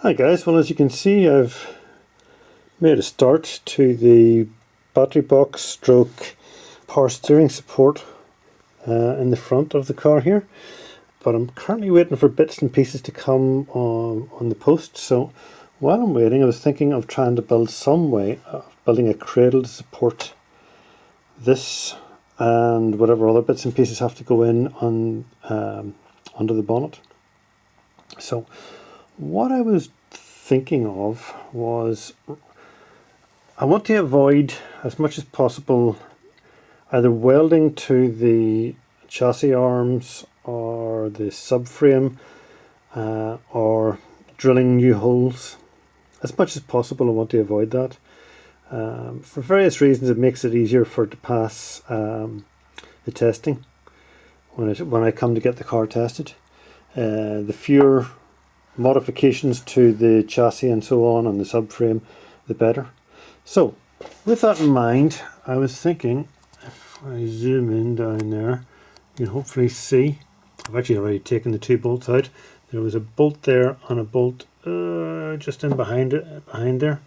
Hi guys, well as you can see I've made a start to the battery box stroke power steering support in the front of the car here, but I'm currently waiting for bits and pieces to come on the post. So while I'm waiting, I was thinking of trying to build some way of building a cradle to support this and whatever other bits and pieces have to go in on under the bonnet. So what I was thinking of was I want to avoid as much as possible either welding to the chassis arms or the subframe or drilling new holes. As much as possible I want to avoid that. For various reasons it makes it easier for it to pass the testing when I come to get the car tested. The fewer modifications to the chassis and so on the subframe, the better. So with that in mind, I was thinking if I zoom in down there, you can hopefully see I've actually already taken the two bolts out. There was a bolt there and a bolt just in behind there,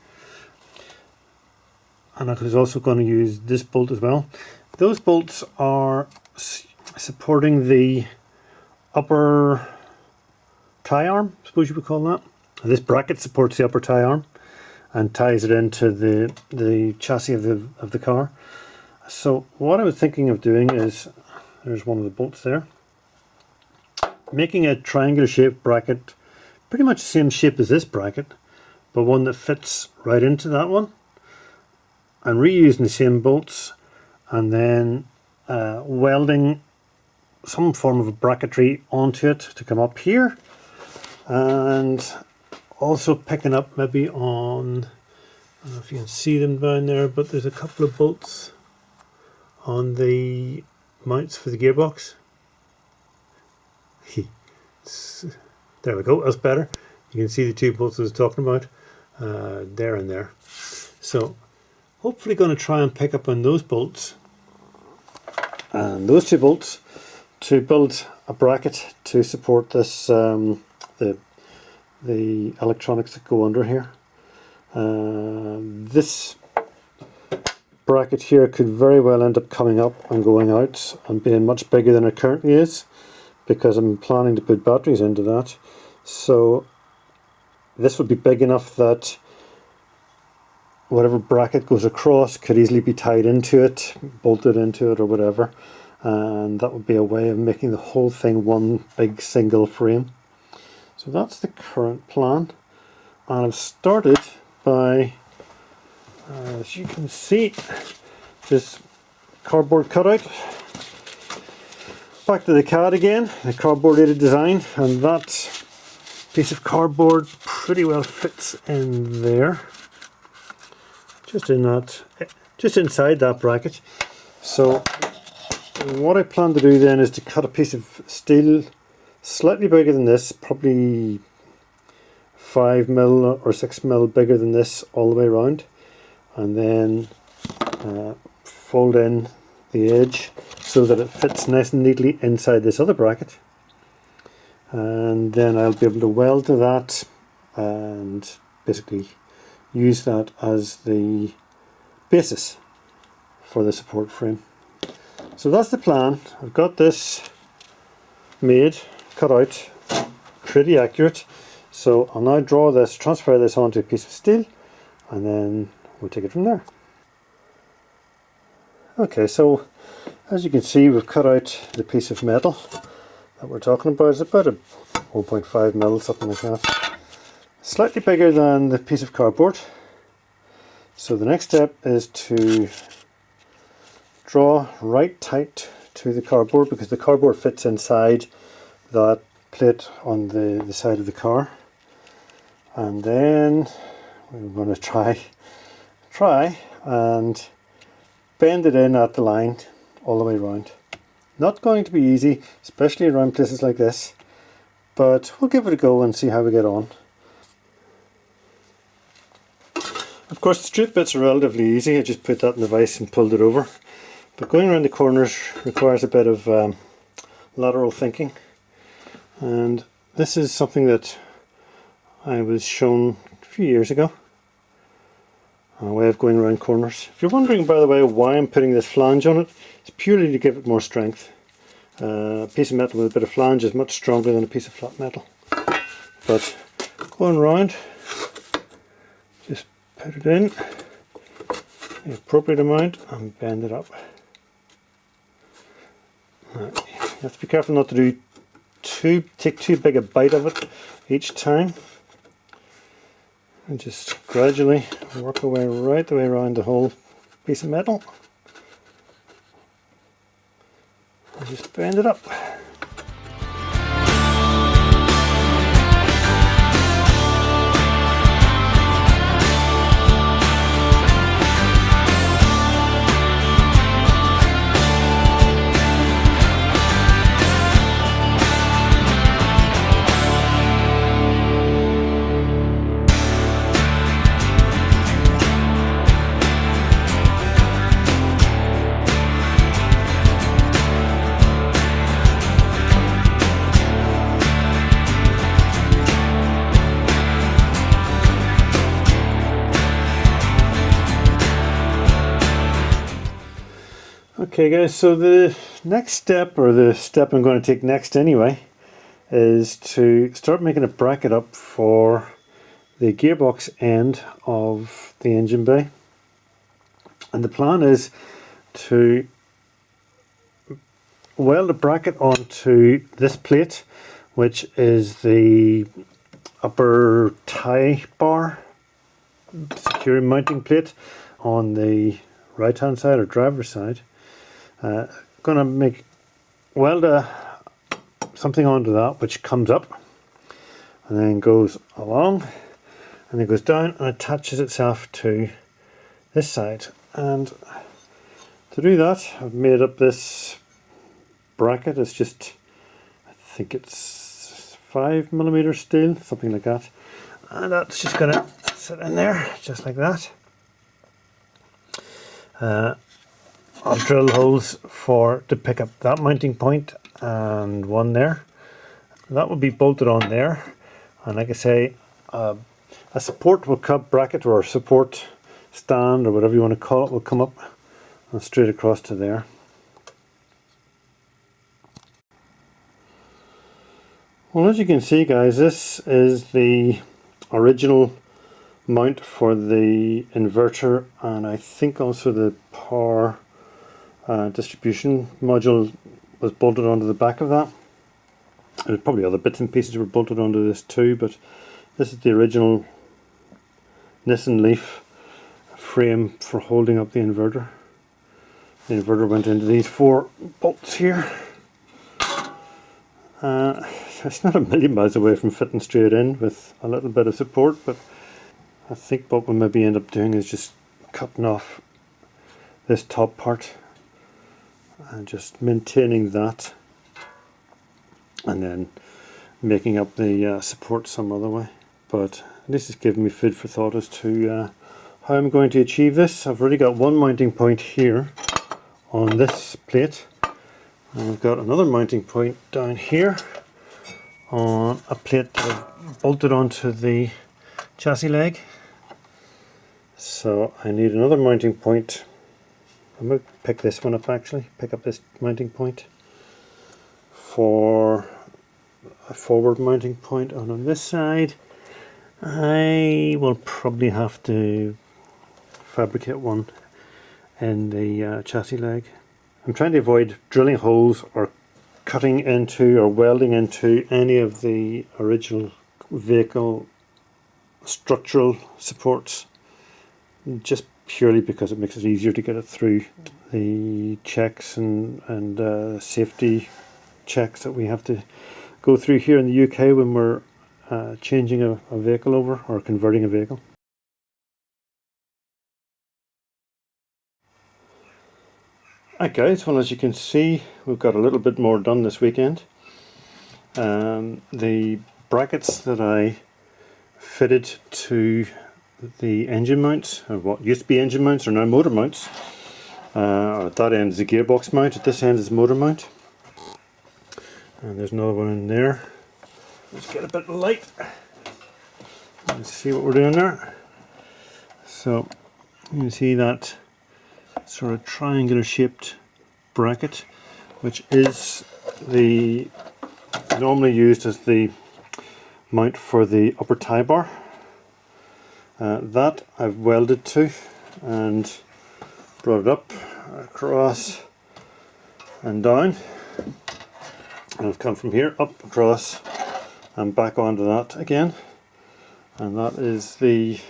and I was also going to use this bolt as well. Those bolts are supporting the upper tie arm, I suppose you would call that. This bracket supports the upper tie arm and ties it into the chassis of the car. So what I was thinking of doing is, there's one of the bolts there, making a triangular shaped bracket, pretty much the same shape as this bracket, but one that fits right into that one, and reusing the same bolts, and then welding some form of a bracketry onto it to come up here, and also picking up maybe on, I don't know if you can see them down there, but there's a couple of bolts on the mounts for the gearbox. There we go, that's better. You can see the two bolts I was talking about there and there. So hopefully going to try and pick up on those bolts and those two bolts to build a bracket to support this the electronics that go under here. This bracket here could very well end up coming up and going out and being much bigger than it currently is, because I'm planning to put batteries into that. So this would be big enough that whatever bracket goes across could easily be tied into it, bolted into it or whatever, and that would be a way of making the whole thing one big single frame. So that's the current plan, and I've started by, as you can see, this cardboard cutout. Back to the CAD again, the cardboard aided design, and that piece of cardboard pretty well fits in there, just inside that bracket. So what I plan to do then is to cut a piece of steel slightly bigger than this, probably 5mm or 6mm bigger than this all the way around, and then fold in the edge so that it fits nice and neatly inside this other bracket, and then I'll be able to weld to that and basically use that as the basis for the support frame. So that's the plan. I've got this made, cut out, pretty accurate. So I'll now draw this, transfer this onto a piece of steel, and then we'll take it from there. Okay, so as you can see, we've cut out the piece of metal that we're talking about. It's about a 1.5mm, something like that. Slightly bigger than the piece of cardboard. So the next step is to draw right tight to the cardboard, because the cardboard fits inside that plate on the side of the car. And then we're going to try and bend it in at the line all the way around. Not going to be easy, especially around places like this, but we'll give it a go and see how we get on. Of course the straight bits are relatively easy. I just put that in the vise and pulled it over, but going around the corners requires a bit of lateral thinking, and this is something that I was shown a few years ago. A way of going around corners. If you're wondering, by the way, why I'm putting this flange on it, it's purely to give it more strength. A piece of metal with a bit of flange is much stronger than a piece of flat metal. But going around, just put it in the appropriate amount and bend it up. Now, you have to be careful not to take too big a bite of it each time. And just gradually work our way right the way around the whole piece of metal. And just bend it up. Okay guys, so the next step, or the step I'm going to take next anyway, is to start making a bracket up for the gearbox end of the engine bay. And the plan is to weld a bracket onto this plate, which is the upper tie bar secure mounting plate on the right hand side or driver's side. Going to weld something onto that which comes up and then goes along and then goes down and attaches itself to this side. And to do that, I've made up this bracket. It's just, I think it's 5mm steel, something like that, and that's just going to sit in there just like that. I'll drill holes to pick up that mounting point and one there. That will be bolted on there, and like I say, a support bracket or support stand or whatever you want to call it will come up and straight across to there. Well, as you can see guys, this is the original mount for the inverter, and I think also the power distribution module was bolted onto the back of that. There's probably other bits and pieces were bolted onto this too, but this is the original Nissan Leaf frame for holding up the inverter. The inverter went into these 4 bolts here. It's not a million miles away from fitting straight in with a little bit of support, but I think what we'll maybe end up doing is just cutting off this top part and just maintaining that, and then making up the support some other way. But this is giving me food for thought as to how I'm going to achieve this. I've already got one mounting point here on this plate, and I've got another mounting point down here on a plate that I've bolted onto the chassis leg. So I need another mounting point. I'm going to pick this one up actually, pick up this mounting point for a forward mounting point. And on this side I will probably have to fabricate one in the chassis leg. I'm trying to avoid drilling holes or cutting into or welding into any of the original vehicle structural supports, just purely because it makes it easier to get it through the checks and safety checks that we have to go through here in the UK when we're changing a vehicle over or converting a vehicle. Right guys, well, as you can see, we've got a little bit more done this weekend. The brackets that I fitted to the engine mounts, or what used to be engine mounts are now motor mounts. At that end is a gearbox mount, at this end is motor mount. And there's another one in there. Let's get a bit of light. Let's see what we're doing there. So you can see that sort of triangular shaped bracket, which is the normally used as the mount for the upper tie bar. That I've welded to and brought it up, across and down, and I've come from here up, across and back onto that again, and that is the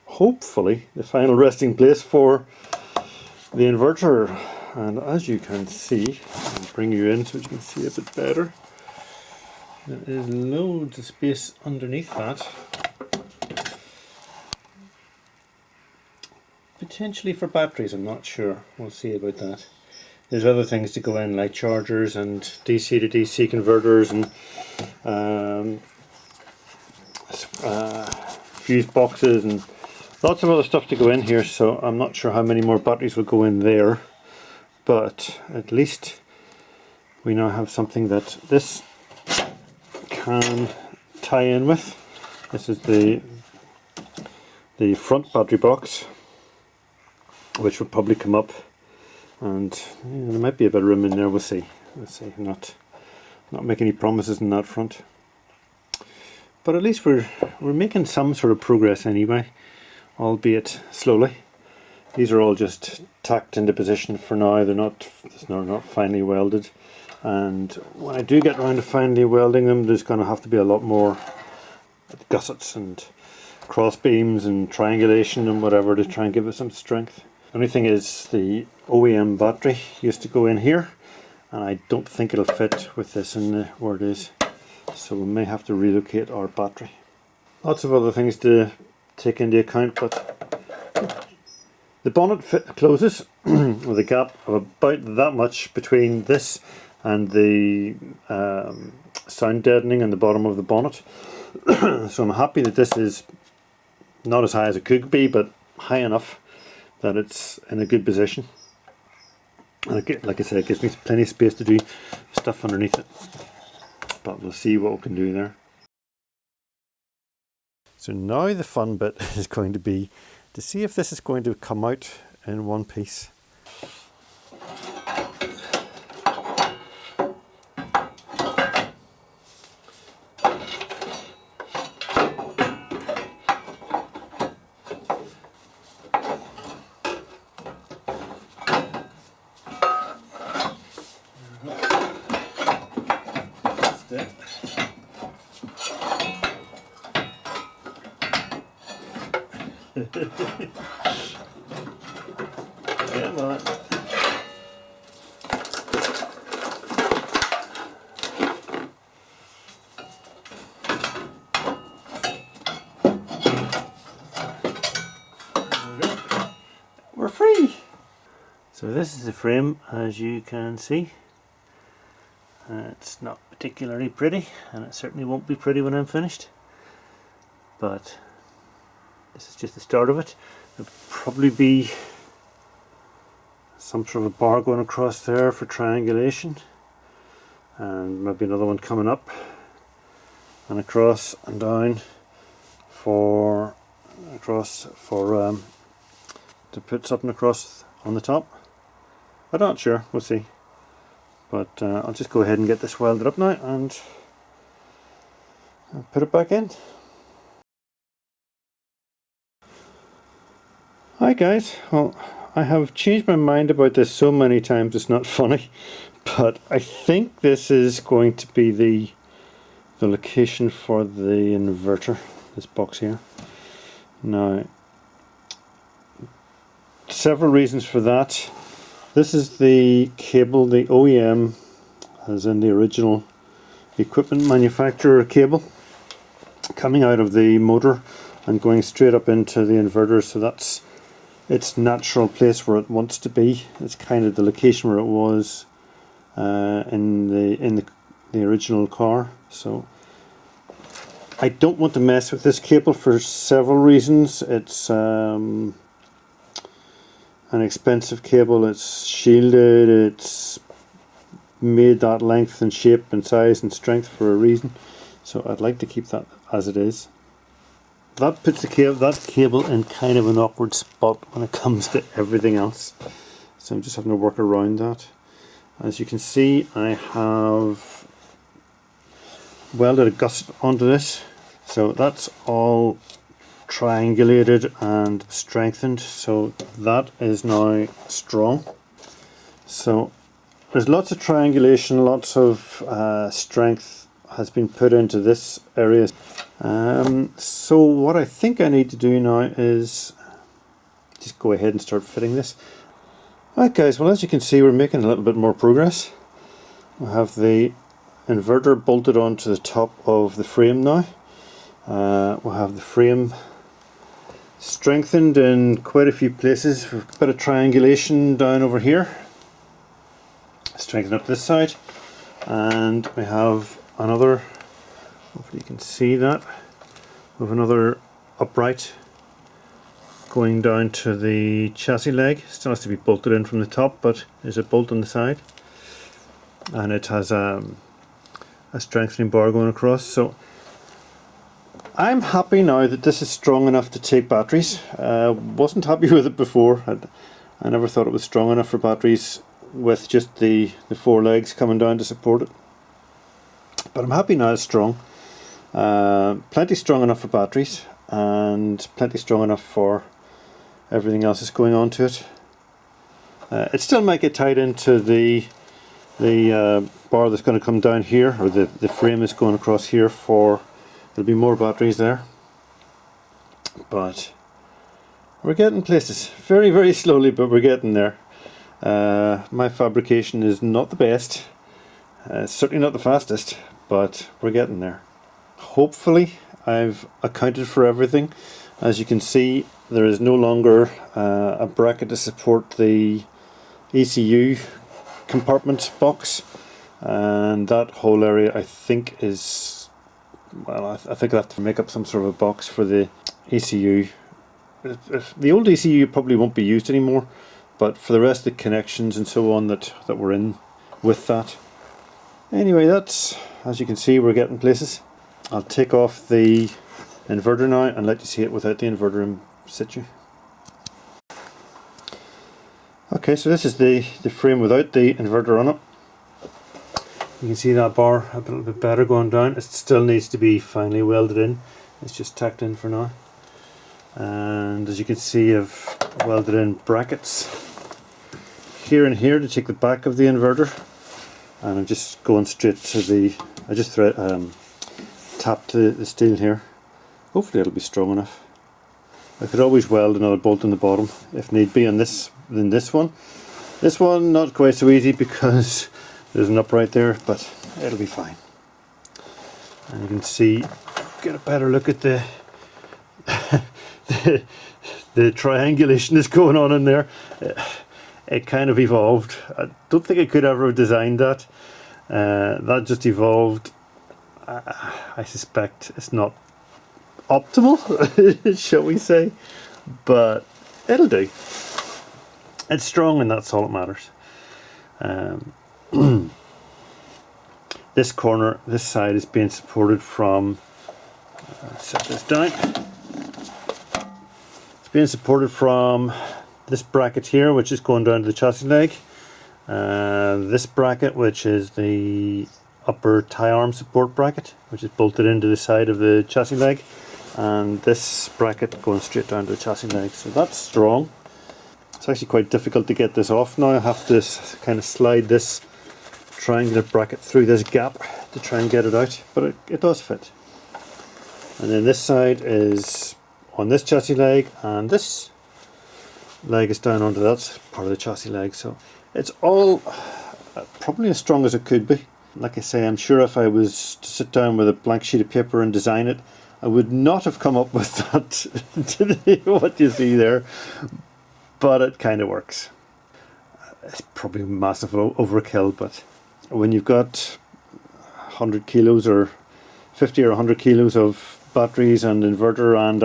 hopefully the final resting place for the inverter. And as you can see, I'll bring you in so you can see a bit better, there is loads of space underneath that, potentially for batteries, I'm not sure, we'll see about that. There's other things to go in like chargers and DC to DC converters and fuse boxes and lots of other stuff to go in here, so I'm not sure how many more batteries will go in there, but at least we now have something that this can tie in with. This is the front battery box, which will probably come up, and there might be a bit of room in there, we'll see. Let's see, not make any promises in that front. But at least we're making some sort of progress anyway, albeit slowly. These are all just tacked into position for now. They're not finally welded, and when I do get around to finally welding them, there's going to have to be a lot more gussets and cross beams and triangulation and whatever to try and give it some strength. The only thing is the OEM battery used to go in here, and I don't think it'll fit with this in where it is, so we may have to relocate our battery. Lots of other things to take into account, but the bonnet closes with a gap of about that much between this and the sound deadening in the bottom of the bonnet. So I'm happy that this is not as high as it could be, but high enough that it's in a good position. And like I said, it gives me plenty of space to do stuff underneath it. But we'll see what we can do there. So now the fun bit is going to be to see if this is going to come out in one piece. Come on. We're free! So this is the frame, as you can see. It's not particularly pretty, and it certainly won't be pretty when I'm finished, but this is just the start of it. There'll probably be some sort of a bar going across there for triangulation, and maybe another one coming up and across and down to put something across on the top. I'm not sure, we'll see. But I'll just go ahead and get this welded up now and put it back in. Hi guys, well, I have changed my mind about this so many times it's not funny, but I think this is going to be the location for the inverter, this box here. Now, several reasons for that. This is the cable, the OEM, as in the original equipment manufacturer cable, coming out of the motor and going straight up into the inverter, so that's its natural place where it wants to be. It's kind of the location where it was in the original car. So I don't want to mess with this cable for several reasons. It's an expensive cable, it's shielded, it's made that length and shape and size and strength for a reason, so I'd like to keep that as it is. that puts that cable in kind of an awkward spot when it comes to everything else. So I'm just having to work around that. As you can see, I have welded a gusset onto this. So that's all triangulated and strengthened. So that is now strong. So there's lots of triangulation, lots of strength has been put into this area. So what I think I need to do now is just go ahead and start fitting this. Alright guys, well as you can see we're making a little bit more progress. We have the inverter bolted onto the top of the frame now. We'll have the frame strengthened in quite a few places. We've got a bit of triangulation down over here. Strengthen up this side. And we have another, hopefully you can see that, we have another upright going down to the chassis leg. Still has to be bolted in from the top, but there's a bolt on the side. And it has a strengthening bar going across. So I'm happy now that this is strong enough to take batteries. Wasn't happy with it before. I never thought it was strong enough for batteries with just the four legs coming down to support it. But I'm happy now it's strong. Plenty strong enough for batteries and plenty strong enough for everything else that's going on to it. It still might get tied into the bar that's going to come down here, or the frame is going across here for, there'll be more batteries there. But we're getting places, very very slowly, but we're getting there. My fabrication is not the best, certainly not the fastest, but we're getting there. Hopefully I've accounted for everything. As you can see, there is no longer a bracket to support the ECU compartment box, and that whole area I think is, well, I think I have to make up some sort of a box for the ECU. The old ECU probably won't be used anymore, but for the rest of the connections and so on that were in with that. Anyway, that's, as you can see, we're getting places. I'll take off the inverter now and let you see it without the inverter in situ. Okay, so this is the frame without the inverter on it. You can see that bar a little bit better going down. It still needs to be finally welded in. It's just tacked in for now. And as you can see, I've welded in brackets here and here to take the back of the inverter. And I'm just going straight to the, I just tapped the steel here. Hopefully it'll be strong enough. I could always weld another bolt in the bottom if need be on this one. This one not quite so easy because there's an upright there, but it'll be fine. And you can see, get a better look at the the triangulation that's going on in there. It kind of evolved. I don't think I could ever have designed that. That just evolved. I suspect it's not optimal, shall we say, but it'll do. It's strong and that's all that matters. This corner, this side is being supported from, set this down, it's being supported from this bracket here, which is going down to the chassis leg, this bracket, which is the upper tie arm support bracket, which is bolted into the side of the chassis leg, and this bracket going straight down to the chassis leg. So that's strong. It's actually quite difficult to get this off now. I have to kind of slide this triangular bracket through this gap to try and get it out, but it does fit. And then this side is on this chassis leg, and this leg is down onto that part of the chassis leg. So it's all probably as strong as it could be. Like I say, I'm sure if I was to sit down with a blank sheet of paper and design it, I would not have come up with that, what you see there, but it kind of works. It's probably massive overkill, but when you've got 100 kilos or 50 or 100 kilos of batteries and inverter and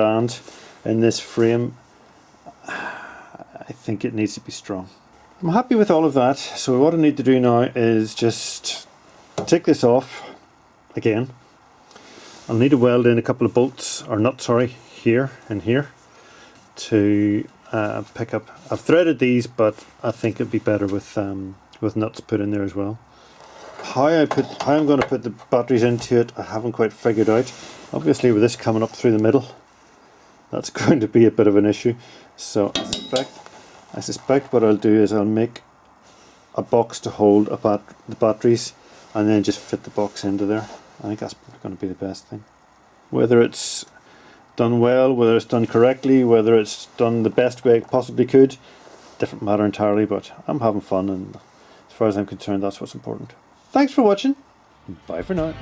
in this frame, I think it needs to be strong. I'm happy with all of that, so what I need to do now is just take this off again. I'll need to weld in a couple of bolts, or not, sorry, here and here to pick up. I've threaded these, but I think it'd be better with nuts put in there as well. How I'm going to put the batteries into it, I haven't quite figured out. Obviously, with this coming up through the middle, that's going to be a bit of an issue. So I suspect what I'll do is I'll make a box to hold the batteries, and then just fit the box into there. I think that's going to be the best thing. Whether it's done well, whether it's done correctly, whether it's done the best way it possibly could, different matter entirely, but I'm having fun, and as far as I'm concerned, that's what's important. Thanks for watching. Bye for now.